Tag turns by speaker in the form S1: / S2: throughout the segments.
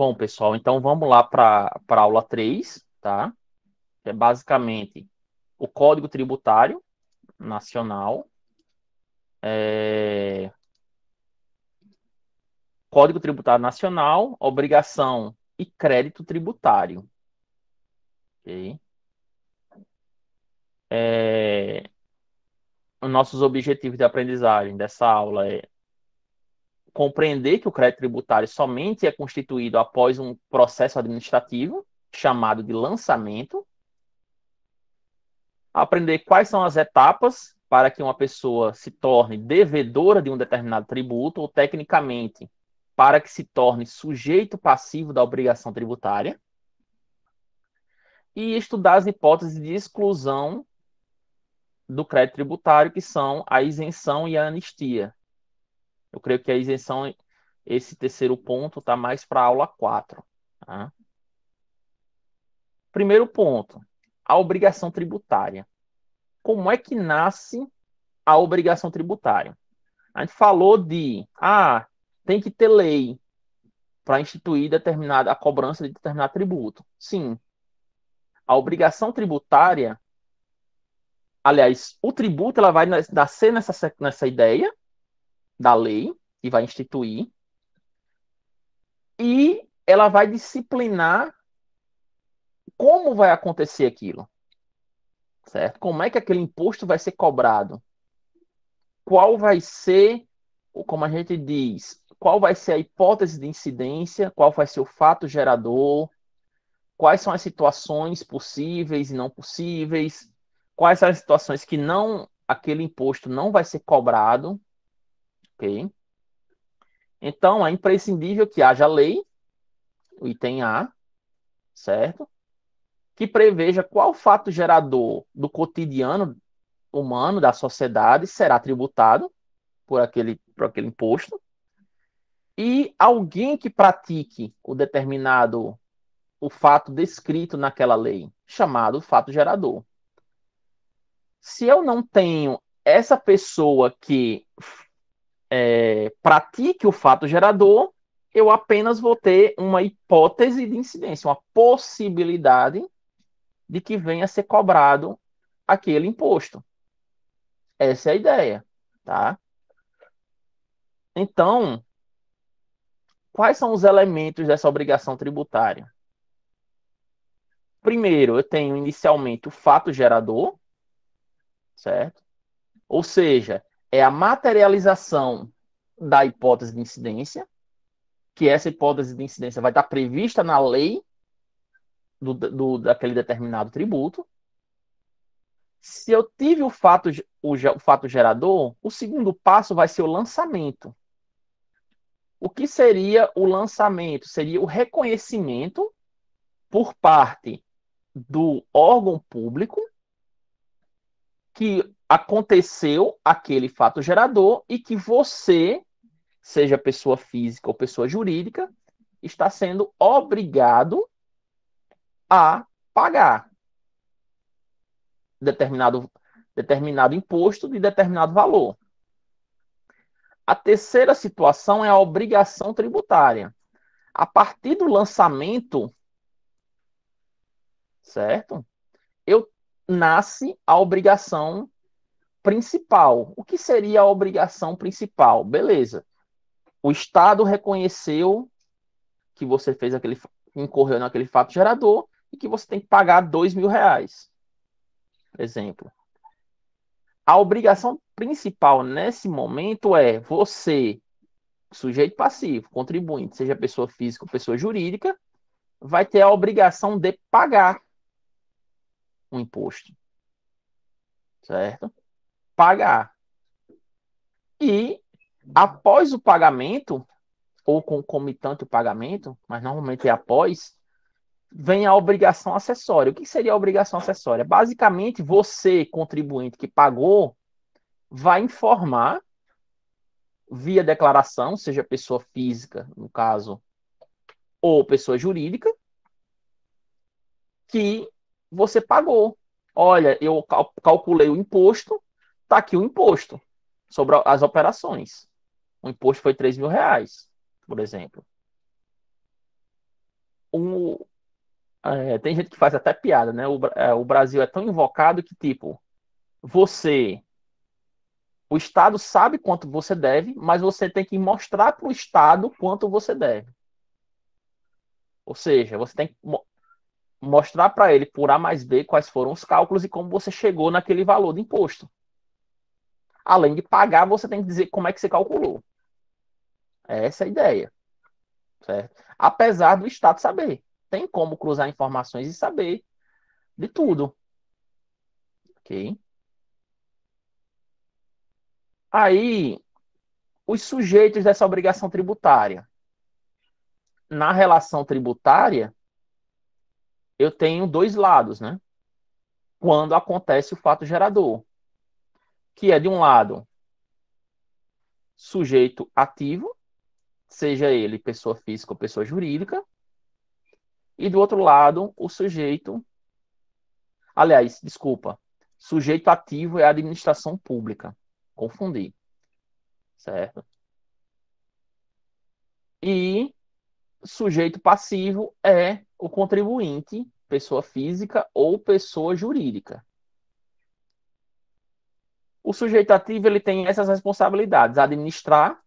S1: Bom, pessoal, então vamos lá para a aula 3, tá? Que é basicamente o Código Tributário Nacional, é, Código Tributário Nacional, obrigação e crédito tributário. Ok? Os nossos objetivos de aprendizagem dessa aula é compreender que o crédito tributário somente é constituído após um processo administrativo chamado de lançamento, aprender quais são as etapas para que uma pessoa se torne devedora de um determinado tributo, ou tecnicamente, para que se torne sujeito passivo da obrigação tributária, e estudar as hipóteses de exclusão do crédito tributário, que são a isenção e a anistia. Eu creio que a isenção, esse terceiro ponto, está mais para a aula 4. Tá? Primeiro ponto, a obrigação tributária. Como é que nasce a obrigação tributária? A gente falou tem que ter lei para instituir a cobrança de determinado tributo. Sim, a obrigação tributária, aliás, o tributo ela vai nascer nessa ideia da lei que vai instituir e ela vai disciplinar como vai acontecer aquilo, certo? Como é que aquele imposto vai ser cobrado? Qual vai ser, como a gente diz, qual vai ser a hipótese de incidência, qual vai ser o fato gerador, quais são as situações possíveis e não possíveis, quais são as situações que aquele imposto não vai ser cobrado, ok? Então, é imprescindível que haja lei, o item A, certo? Que preveja qual fato gerador do cotidiano humano, da sociedade, será tributado por aquele imposto, e alguém que pratique o fato descrito naquela lei, chamado fato gerador. Se eu não tenho essa pessoa que pratique o fato gerador, eu apenas vou ter uma hipótese de incidência, uma possibilidade de que venha a ser cobrado aquele imposto. Essa é a ideia, tá? Então, quais são os elementos dessa obrigação tributária? Primeiro, eu tenho inicialmente o fato gerador, certo? Ou seja, é a materialização da hipótese de incidência, que essa hipótese de incidência vai estar prevista na lei daquele determinado tributo. Se eu tive o fato gerador, o segundo passo vai ser o lançamento. O que seria o lançamento? Seria o reconhecimento por parte do órgão público que aconteceu aquele fato gerador e que você, seja pessoa física ou pessoa jurídica, está sendo obrigado a pagar determinado imposto de determinado valor. A terceira situação é a obrigação tributária. A partir do lançamento, certo? Nasce a obrigação principal. O que seria a obrigação principal? Beleza. O Estado reconheceu que você incorreu naquele fato gerador e que você tem que pagar R$ 2.000, por exemplo. A obrigação principal nesse momento é você, sujeito passivo, contribuinte, seja pessoa física ou pessoa jurídica, vai ter a obrigação de pagar o imposto, certo? Pagar. E após o pagamento, ou concomitante o pagamento, mas normalmente é após, vem a obrigação acessória. O que seria a obrigação acessória? Basicamente, você, contribuinte que pagou, vai informar via declaração, seja pessoa física, no caso, ou pessoa jurídica, que você pagou. Olha, eu calculei o imposto, está aqui o imposto sobre as operações. O imposto foi R$ 3.000, por exemplo. um, tem gente que faz até piada, né? O Brasil é tão invocado que, tipo, você, o Estado sabe quanto você deve, mas você tem que mostrar para o Estado quanto você deve. Ou seja, você tem que mostrar para ele, por A mais B, quais foram os cálculos e como você chegou naquele valor de imposto. Além de pagar, você tem que dizer como é que você calculou. Essa é a ideia, certo? Apesar do Estado saber. Tem como cruzar informações e saber de tudo, ok? Aí, os sujeitos dessa obrigação tributária. Na relação tributária, eu tenho dois lados, né? Quando acontece o fato gerador, que é, de um lado, sujeito ativo, seja ele pessoa física ou pessoa jurídica, e do outro lado, o sujeito. Aliás, desculpa. Sujeito ativo é a administração pública. Confundi, certo? E sujeito passivo é o contribuinte, pessoa física ou pessoa jurídica. O sujeito ativo ele tem essas responsabilidades: administrar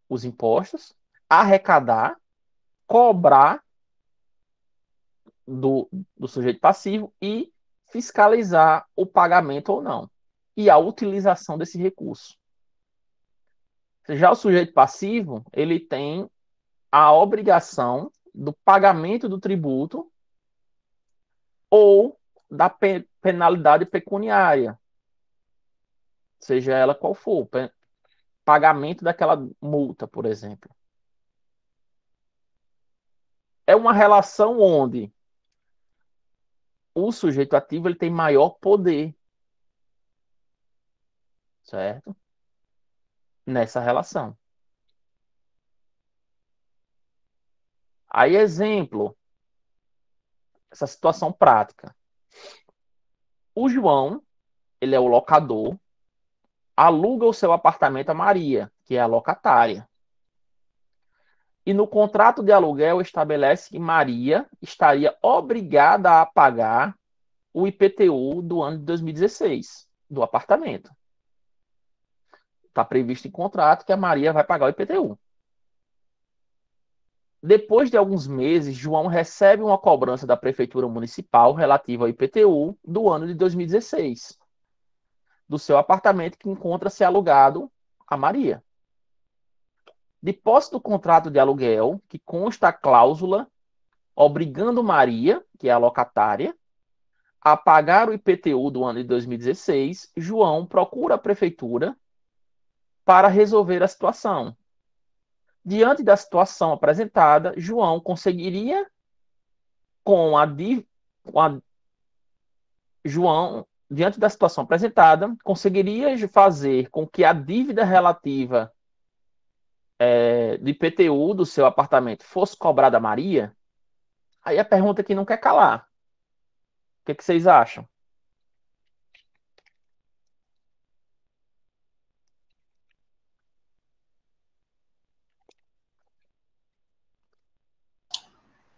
S1: os impostos, arrecadar, cobrar do sujeito passivo e fiscalizar o pagamento ou não e a utilização desse recurso. Já o sujeito passivo, ele tem a obrigação do pagamento do tributo ou da penalidade pecuniária, seja ela qual for, pagamento daquela multa, por exemplo. É uma relação onde o sujeito ativo ele tem maior poder, certo? Nessa relação. Aí, exemplo, essa situação prática. O João, ele é o locador, aluga o seu apartamento a Maria, que é a locatária. E no contrato de aluguel estabelece que Maria estaria obrigada a pagar o IPTU do ano de 2016, do apartamento. Está previsto em contrato que a Maria vai pagar o IPTU. Depois de alguns meses, João recebe uma cobrança da Prefeitura Municipal relativa ao IPTU do ano de 2016, do seu apartamento que encontra-se alugado a Maria. De posse do contrato de aluguel, que consta a cláusula obrigando Maria, que é a locatária, a pagar o IPTU do ano de 2016, João procura a prefeitura para resolver a situação. Diante da situação apresentada, João conseguiria, com a, com a João, diante da situação apresentada, conseguiria fazer com que a dívida relativa de IPTU do seu apartamento fosse cobrada a Maria? Aí a pergunta que não quer calar. O que vocês acham?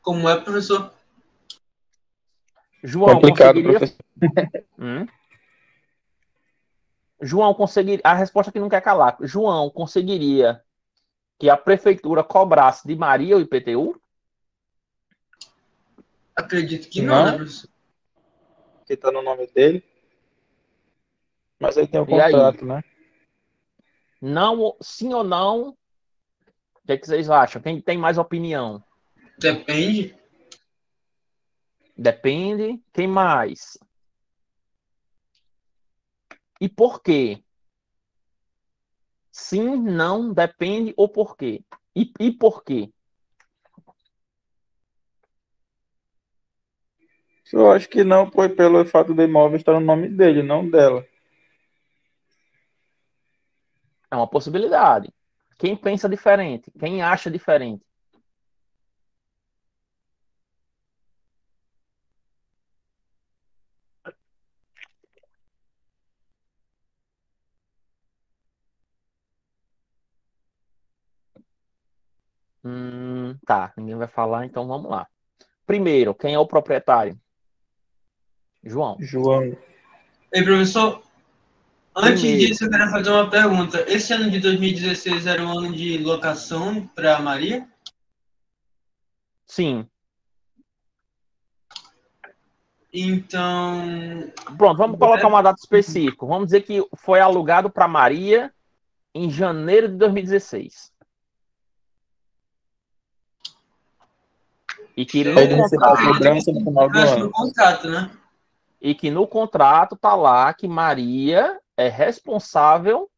S2: Como é, professor?
S1: João
S3: Complicado,
S1: conseguiria.
S3: professor.
S1: João conseguiria. A resposta que não quer calar. João conseguiria que a prefeitura cobrasse de Maria o IPTU?
S2: Acredito que não, né,
S3: Não,
S2: professor?
S3: que está no nome dele, mas ele tem o
S1: E aí?
S3: contrato, né?
S1: Não, sim ou não? O que vocês acham? Quem tem mais opinião?
S2: Depende.
S1: Depende. Quem mais? E por quê? Sim, não, depende ou por quê? E por quê?
S3: Eu acho que não, foi pelo fato do imóvel estar no nome dele, não dela.
S1: É uma possibilidade. Quem pensa diferente? Quem acha diferente? Tá, ninguém vai falar, então vamos lá. Primeiro, quem é o proprietário? João.
S3: João.
S2: Ei, professor, antes
S1: Primeiro.
S2: disso eu quero fazer uma pergunta. Esse ano de 2016 era um ano de locação para Maria?
S1: Sim.
S2: Então,
S1: Pronto, vamos colocar uma data específica. Vamos dizer que foi alugado para Maria em janeiro de 2016. E que no
S3: Aí ele recebeu a
S1: contrato,
S3: cobrança no final do
S2: no
S3: ano.
S2: contrato, né?
S1: e que no contrato tá lá que Maria é responsável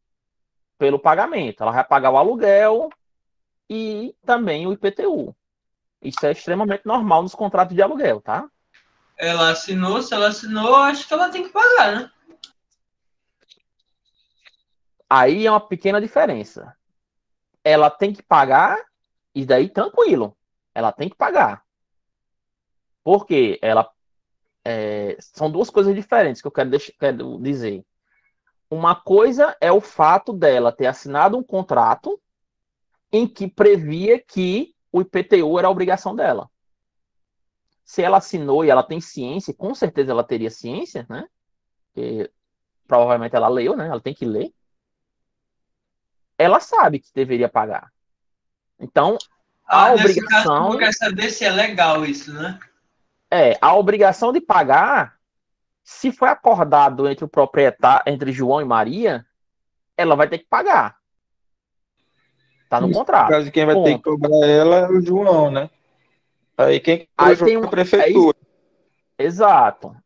S1: pelo pagamento. Ela vai pagar o aluguel e também o IPTU. Isso é extremamente normal nos contratos de aluguel, tá?
S2: Ela assinou, se ela assinou, acho que ela tem que pagar, né?
S1: Aí é uma pequena diferença. Ela tem que pagar, e daí tranquilo. Ela tem que pagar. Porque são duas coisas diferentes que eu quero dizer. Uma coisa é o fato dela ter assinado um contrato em que previa que o IPTU era a obrigação dela. Se ela assinou e ela tem ciência, com certeza ela teria ciência, né? Porque provavelmente ela leu, né? Ela tem que ler. Ela sabe que deveria pagar. Então, a
S2: Nesse caso, tu
S1: obrigação
S2: quer saber se é legal isso, né?
S1: a obrigação de pagar, se foi acordado entre o proprietário, entre João e Maria, ela vai ter que pagar. Tá no
S3: No
S1: contrato.
S3: caso, quem vai ter que
S1: Ponto.
S3: cobrar ela é o João, né? Aí quem cobra o
S1: Aí
S3: João
S1: tem
S3: é
S1: um.
S3: a prefeitura.
S1: Exato.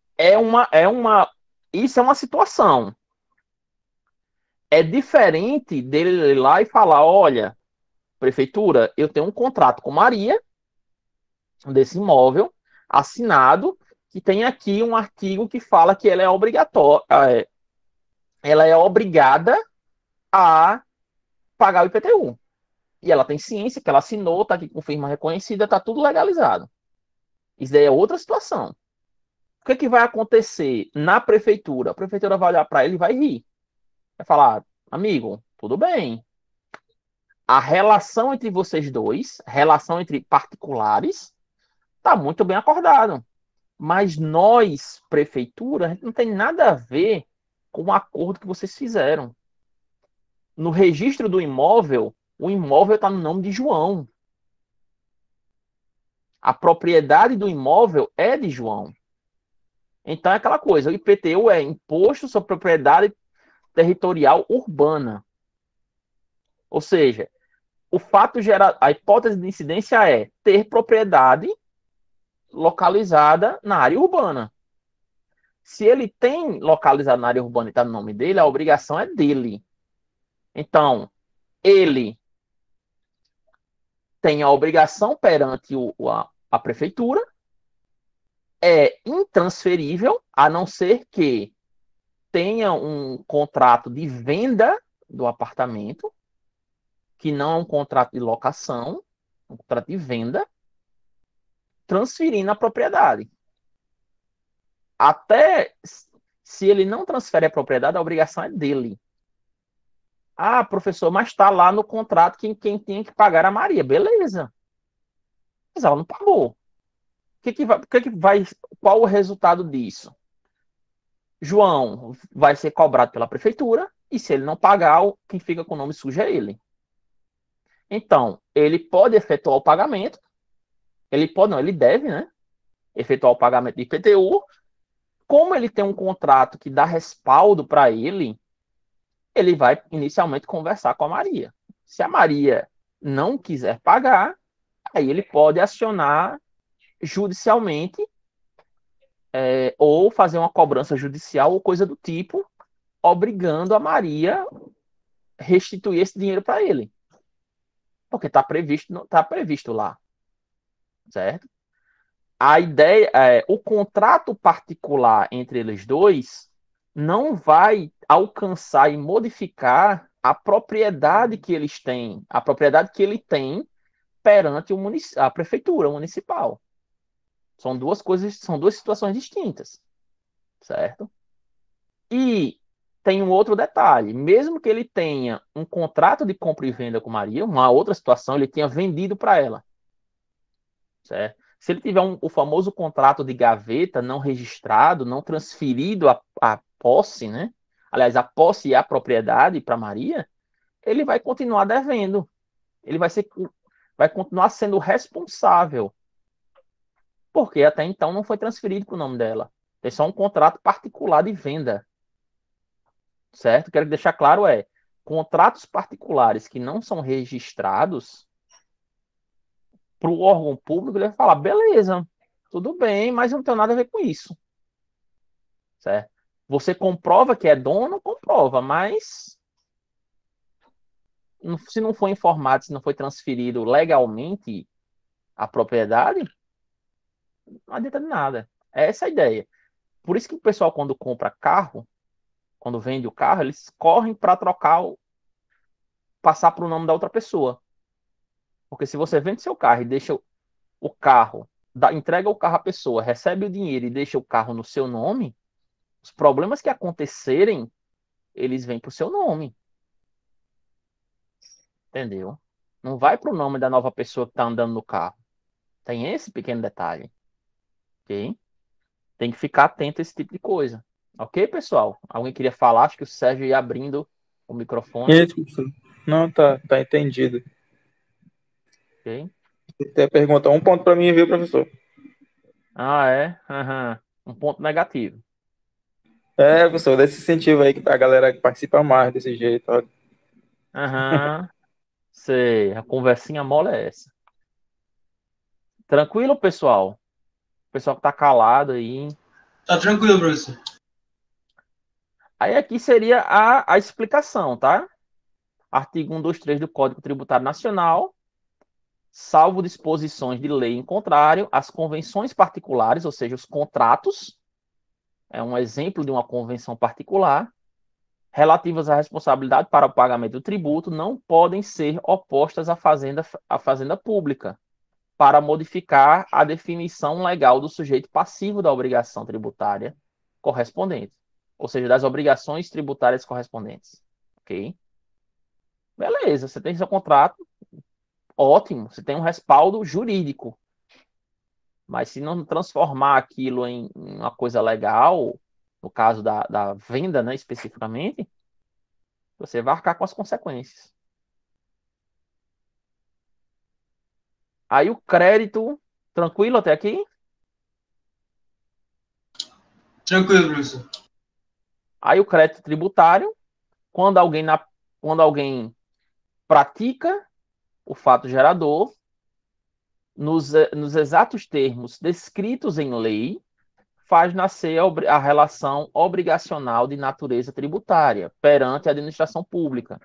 S1: Isso é uma situação. É diferente dele ir lá e falar: olha, prefeitura, eu tenho um contrato com Maria, desse imóvel, assinado, que tem aqui um artigo que fala que ela é obrigatória, ela é obrigada a pagar o IPTU. E ela tem ciência que ela assinou, está aqui com firma reconhecida, está tudo legalizado. Isso daí é outra situação. O que vai acontecer na prefeitura? A prefeitura vai olhar para ele e vai rir. Vai falar: amigo, tudo bem. A relação entre vocês dois, relação entre particulares, está muito bem acordado. Mas nós, prefeitura, a gente não tem nada a ver com o acordo que vocês fizeram. No registro do imóvel, o imóvel está no nome de João. A propriedade do imóvel é de João. Então é aquela coisa, o IPTU é Imposto sobre Propriedade Territorial Urbana. Ou seja, o fato gera, a hipótese de incidência é ter propriedade localizada na área urbana. Se ele tem localizado na área urbana e está no nome dele, a obrigação é dele. Então, ele tem a obrigação perante a prefeitura, é intransferível, a não ser que tenha um contrato de venda do apartamento, que não é um contrato de locação, um contrato de venda, transferindo a propriedade. Até se ele não transfere a propriedade, a obrigação é dele. Ah, professor, mas está lá no contrato que quem tinha que pagar era a Maria. Beleza. Mas ela não pagou. Qual o resultado disso? João vai ser cobrado pela prefeitura e se ele não pagar, quem fica com o nome sujo é ele. Então, ele pode efetuar o pagamento, ele deve, né? Efetuar o pagamento de IPTU. Como ele tem um contrato que dá respaldo para ele vai inicialmente conversar com a Maria. Se a Maria não quiser pagar, aí ele pode acionar judicialmente ou fazer uma cobrança judicial ou coisa do tipo, obrigando a Maria a restituir esse dinheiro para ele. Porque está previsto lá, certo? A ideia o contrato particular entre eles dois não vai alcançar e modificar a propriedade que eles têm, a propriedade que ele tem perante a prefeitura municipal. São duas coisas, são duas situações distintas, certo? E tem um outro detalhe, mesmo que ele tenha um contrato de compra e venda com Maria, uma outra situação, ele tenha vendido para ela. certo? Se ele tiver o famoso contrato de gaveta não registrado, não transferido a posse, né? Aliás, a posse e a propriedade para Maria, ele vai continuar devendo. Ele vai continuar sendo responsável, porque até então não foi transferido para o nome dela. É só um contrato particular de venda, certo? Quero deixar claro contratos particulares que não são registrados para o órgão público, ele vai falar, beleza, tudo bem, mas eu não tenho nada a ver com isso, certo? Você comprova que é dono, comprova, mas se não foi informado, se não foi transferido legalmente a propriedade, não adianta de nada. É essa a ideia. Por isso que o pessoal, quando compra carro, quando vende o carro, eles correm para trocar, passar para o nome da outra pessoa. Porque se você vende seu carro e deixa o carro, entrega o carro à pessoa, recebe o dinheiro e deixa o carro no seu nome, os problemas que acontecerem, eles vêm para o seu nome. Entendeu? Não vai para o nome da nova pessoa que está andando no carro. Tem esse pequeno detalhe. Ok? Tem que ficar atento a esse tipo de coisa. Ok, pessoal? Alguém queria falar? Acho que o Sérgio ia abrindo o microfone.
S3: Isso, professor. Não, tá entendido.
S1: Ok?
S3: Até pergunta um ponto para mim, viu, professor?
S1: Ah, é? Uhum. Um ponto negativo.
S3: É, professor, desse incentivo aí que a galera participa mais desse jeito. Ó.
S1: Aham. Sei. A conversinha mole é essa. Tranquilo, pessoal? O pessoal que tá calado aí.
S2: Tá tranquilo, professor.
S1: Aí aqui seria a explicação, tá? Artigo 123 do Código Tributário Nacional, salvo disposições de lei em contrário, as convenções particulares, ou seja, os contratos, é um exemplo de uma convenção particular, relativas à responsabilidade para o pagamento do tributo, não podem ser opostas à fazenda pública, para modificar a definição legal do sujeito passivo da obrigação tributária correspondente, ou seja, das obrigações tributárias correspondentes. Ok? Beleza, você tem seu contrato, ótimo, você tem um respaldo jurídico. Mas se não transformar aquilo em uma coisa legal, no caso da venda, né, especificamente, você vai arcar com as consequências. Aí o crédito, tranquilo até aqui?
S2: Tranquilo, professor.
S1: Aí o crédito tributário, quando alguém pratica o fato gerador, nos exatos termos descritos em lei, faz nascer a relação obrigacional de natureza tributária perante a administração pública.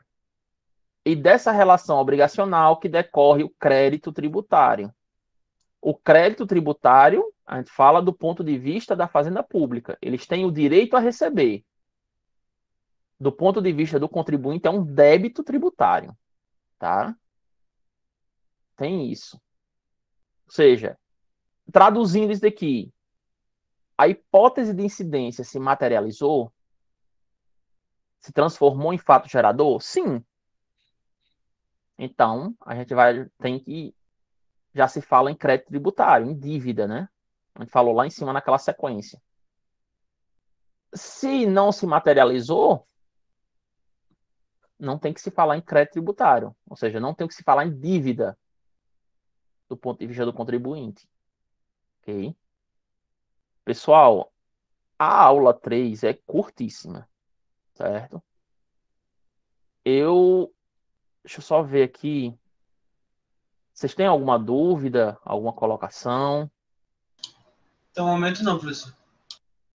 S1: E dessa relação obrigacional que decorre o crédito tributário. O crédito tributário, a gente fala do ponto de vista da fazenda pública. Eles têm o direito a receber. Do ponto de vista do contribuinte, é um débito tributário. Tá? Tem isso. Ou seja, traduzindo isso daqui, a hipótese de incidência se materializou? Se transformou em fato gerador? Sim. Então, a gente tem que já se fala em crédito tributário, em dívida, né? A gente falou lá em cima naquela sequência. Se não se materializou, não tem que se falar em crédito tributário. Ou seja, não tem que se falar em dívida do ponto de vista do contribuinte. Ok? Pessoal, a aula 3 é curtíssima, certo? Deixa eu só ver aqui. Vocês têm alguma dúvida, alguma colocação?
S2: Até o momento não, professor.